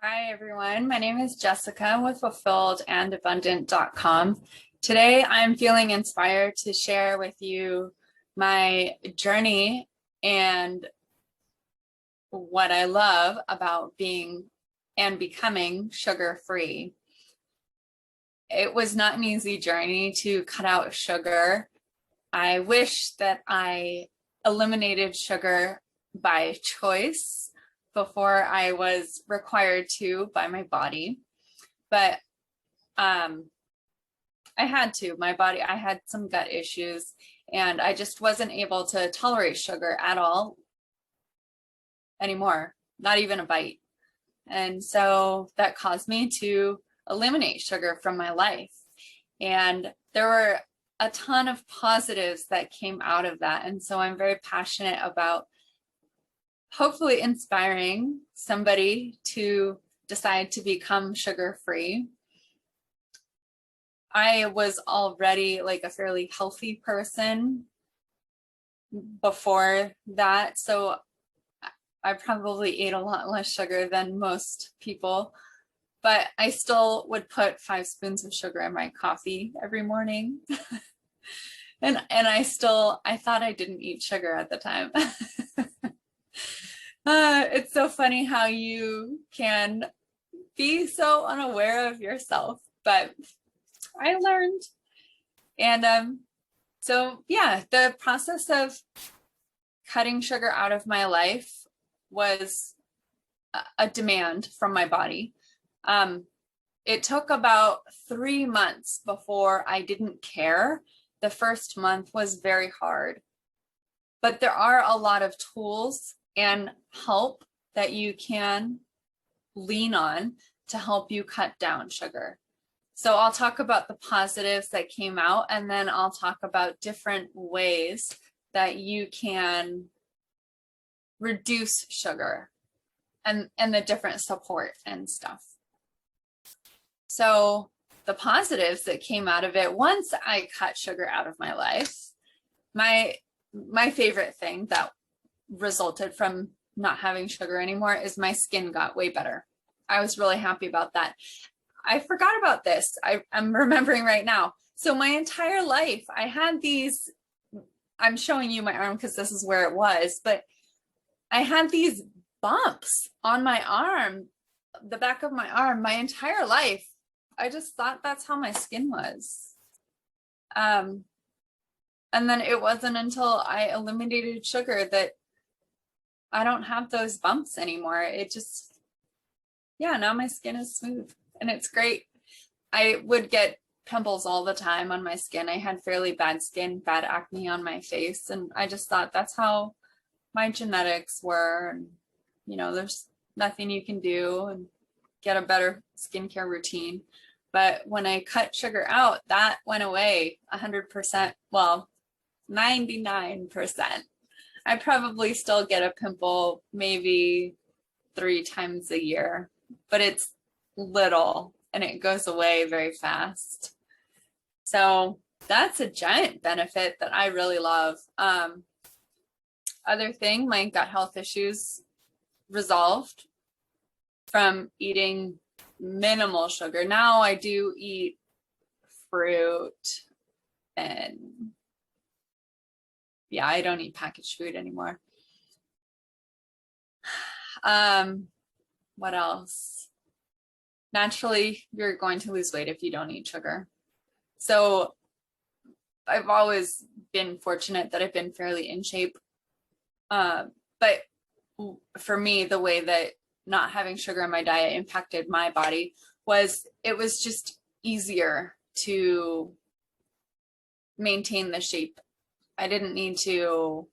Hi, everyone. My name is Jessica with fulfilledandabundant.com. Today, I'm feeling inspired to share with you my journey and what I love about being and becoming sugar-free. It was not an easy journey to cut out sugar. I wish that I eliminated sugar by choice before I was required to by my body. But I had to. My body, I had some gut issues and I just wasn't able to tolerate sugar at all anymore, not even a bite. And so that caused me to eliminate sugar from my life. And there were a ton of positives that came out of that. And so I'm very passionate about hopefully inspiring somebody to decide to become sugar-free. I was already like a fairly healthy person before that, so I probably ate a lot less sugar than most people, but I still would put 5 spoons of sugar in my coffee every morning. and I thought I didn't eat sugar at the time. It's so funny how you can be so unaware of yourself, but I learned. And so yeah, the process of cutting sugar out of my life was a demand from my body. It took about 3 months before I didn't care. The first month was very hard, but there are a lot of tools and help that you can lean on to help you cut down sugar. So I'll talk about the positives that came out, and then I'll talk about different ways that you can reduce sugar and the different support and stuff. So the positives that came out of it, once I cut sugar out of my life, my favorite thing that resulted from not having sugar anymore is my skin got way better. I was really happy about that. I forgot about this. I'm remembering right now. So my entire life, I had these, I'm showing you my arm because this is where it was, but I had these bumps on my arm, the back of my arm, my entire life. I just thought that's how my skin was. And then it wasn't until I eliminated sugar that I don't have those bumps anymore. It just, yeah, now my skin is smooth and it's great. I would get pimples all the time on my skin. I had fairly bad skin, bad acne on my face. And I just thought that's how my genetics were. And, you know, there's nothing you can do and get a better skincare routine. But when I cut sugar out, that went away 100%, well, 99%. I probably still get a pimple maybe 3 times a year, but it's little and it goes away very fast. So that's a giant benefit that I really love. Other thing, my gut health issues resolved from eating minimal sugar. Now I do eat fruit and yeah, I don't eat packaged food anymore. What else? Naturally, you're going to lose weight if you don't eat sugar. So I've always been fortunate that I've been fairly in shape. But for me, the way that not having sugar in my diet impacted my body was it was just easier to maintain the shape. I didn't need to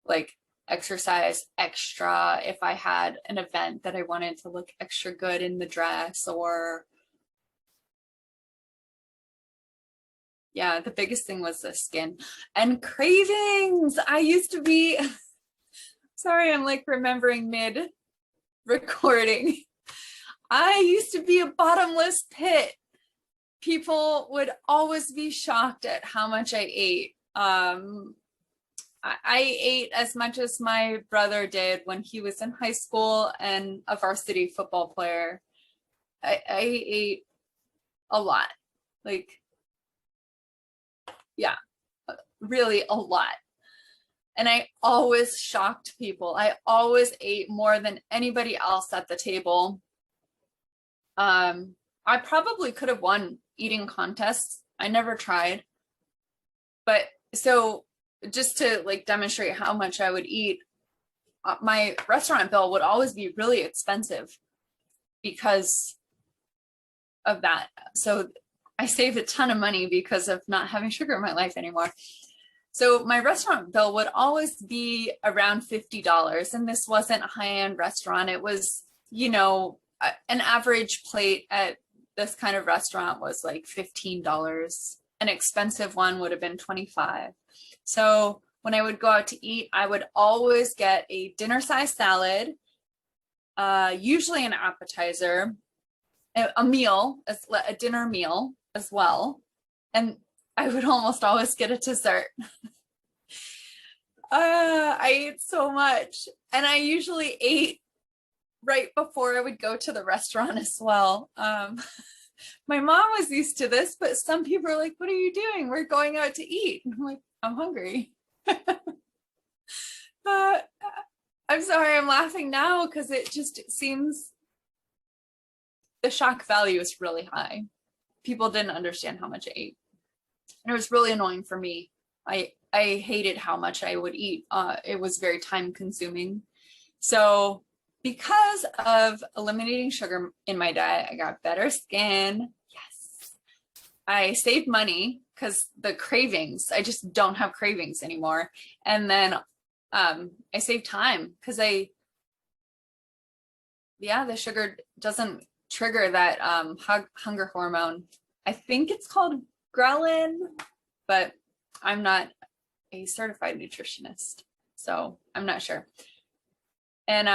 like exercise extra if I had an event that I wanted to look extra good in the dress, or yeah, the biggest thing was the skin and cravings. I used to be, sorry, I'm like remembering mid recording. I used to be a bottomless pit. People would always be shocked at how much I ate. I ate as much as my brother did when he was in high school and a varsity football player. I ate a lot, like, yeah, really a lot. And I always shocked people. I always ate more than anybody else at the table. I probably could have won eating contests. I never tried. But so just to like demonstrate how much I would eat, my restaurant bill would always be really expensive because of that. So I saved a ton of money because of not having sugar in my life anymore. So my restaurant bill would always be around $50. And this wasn't a high-end restaurant. It was, you know, an average plate at this kind of restaurant was like $15. An expensive one would have been $25. So when I would go out to eat, I would always get a dinner-sized salad, usually an appetizer, a meal, a dinner meal as well. And I would almost always get a dessert. I ate so much. And I usually ate right before I would go to the restaurant as well. My mom was used to this, but some people are like, what are you doing? We're going out to eat. And I'm like, I'm hungry. I'm sorry, I'm laughing now because it just seems the shock value is really high. People didn't understand how much I ate. And it was really annoying for me. I hated how much I would eat. It was very time consuming. So because of eliminating sugar in my diet, I got better skin. Yes. I saved money because the cravings, I just don't have cravings anymore. And then I saved time because the sugar doesn't trigger that hunger hormone. I think it's called ghrelin, but I'm not a certified nutritionist, so I'm not sure. And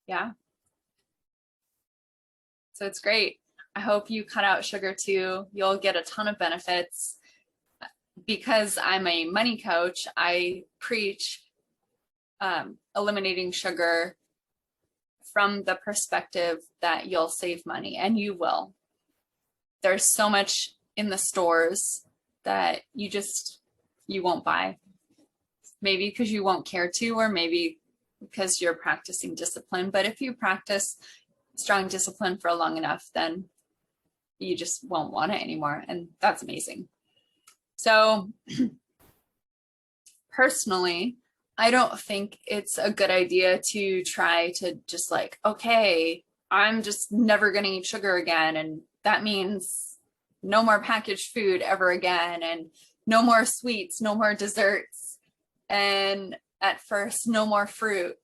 yeah, so it's great. I hope you cut out sugar too. You'll get a ton of benefits. Because I'm a money coach, I preach eliminating sugar from the perspective that you'll save money, and you will. There's so much in the stores that you won't buy. Maybe because you won't care to, or maybe because you're practicing discipline. But if you practice strong discipline for long enough, then you just won't want it anymore. And that's amazing. So personally, I don't think it's a good idea to try to just like, okay, I'm just never going to eat sugar again. And that means no more packaged food ever again, and no more sweets, no more desserts. And at first, no more fruit.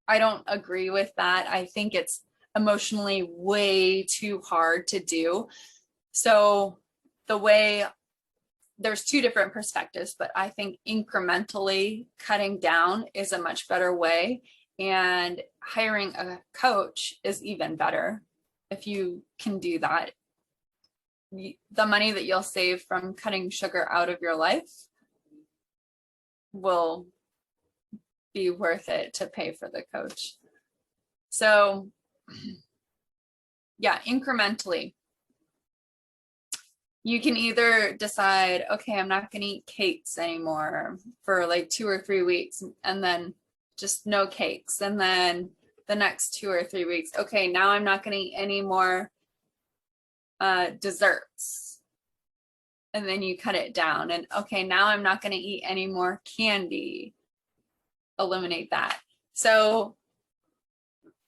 I don't agree with that. I think it's emotionally way too hard to do. So there's two different perspectives, but I think incrementally cutting down is a much better way, and hiring a coach is even better if you can do that. The money that you'll save from cutting sugar out of your life will be worth it to pay for the coach. So yeah, incrementally. You can either decide, okay, I'm not going to eat cakes anymore for like 2 or 3 weeks, and then just no cakes. And then the next 2 or 3 weeks, okay, now I'm not going to eat any more desserts. And then you cut it down. And okay, now I'm not going to eat any more candy. Eliminate that. So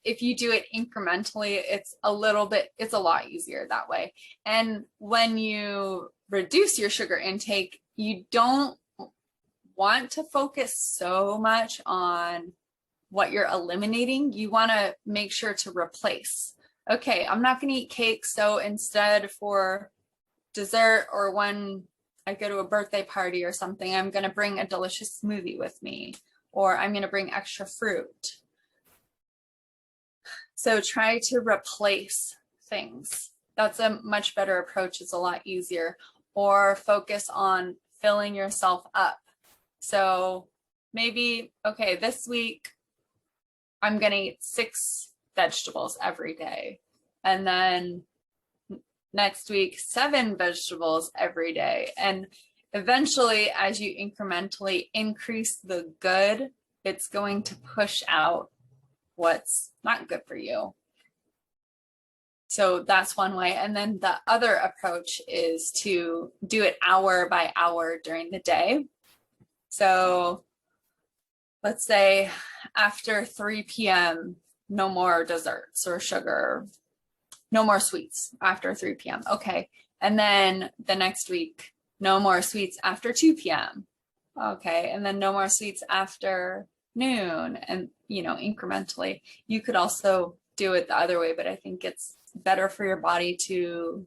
if you do it incrementally, it's a lot easier that way. And when you reduce your sugar intake, you don't want to focus so much on what you're eliminating. You want to make sure to replace. Okay, I'm not going to eat cake, so instead for dessert, or when I go to a birthday party or something, I'm going to bring a delicious smoothie with me, or I'm going to bring extra fruit. So try to replace things. That's a much better approach. It's a lot easier. Or focus on filling yourself up. So maybe, okay, this week I'm going to eat 6 vegetables every day. And then next week, 7 vegetables every day. And eventually, as you incrementally increase the good, it's going to push out what's not good for you. So that's one way. And then the other approach is to do it hour by hour during the day. So let's say after 3 p.m., no more desserts or sugar, no more sweets after 3 p.m. Okay. And then the next week, no more sweets after 2 p.m. Okay. And then no more sweets after noon, and, you know, incrementally. You could also do it the other way, but I think it's better for your body to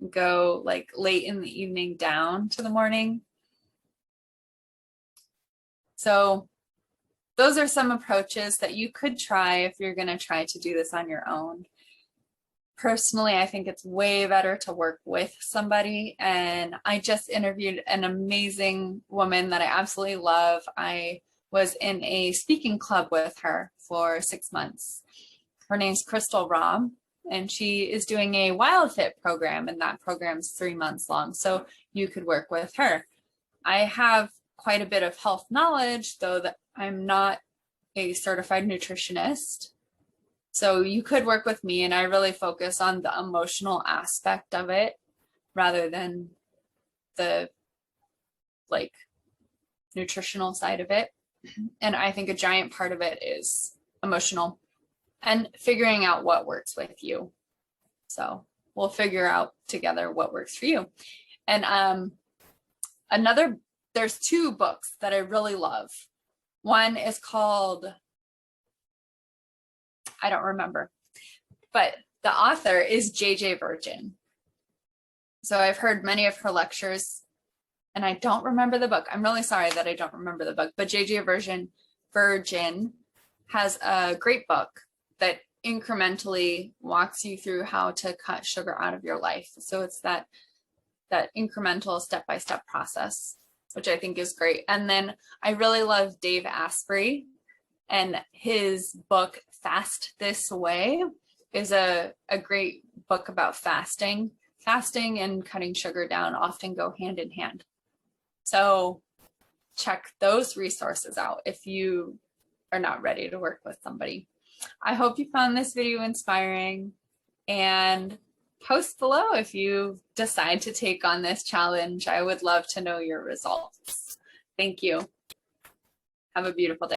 go like late in the evening down to the morning. So those are some approaches that you could try if you're going to try to do this on your own. Personally, I think it's way better to work with somebody. And I just interviewed an amazing woman that I absolutely love. I was in a speaking club with her for 6 months. Her name's Crystal Robb, and she is doing a Wild Fit program, and that program's 3 months long. So you could work with her. I have quite a bit of health knowledge, though that I'm not a certified nutritionist. So you could work with me, and I really focus on the emotional aspect of it rather than the like nutritional side of it. And I think a giant part of it is emotional and figuring out what works with you. So we'll figure out together what works for you. And there's 2 books that I really love. One is called, I don't remember, but the author is J.J. Virgin. So I've heard many of her lectures, and I don't remember the book. I'm really sorry that I don't remember the book, but J.J. Virgin has a great book that incrementally walks you through how to cut sugar out of your life. So it's that incremental step-by-step process, which I think is great. And then I really love Dave Asprey, and his book Fast This Way is a great book about fasting. Fasting and cutting sugar down often go hand in hand. So check those resources out if you are not ready to work with somebody. I hope you found this video inspiring, and post below if you decide to take on this challenge. I would love to know your results. Thank you. Have a beautiful day.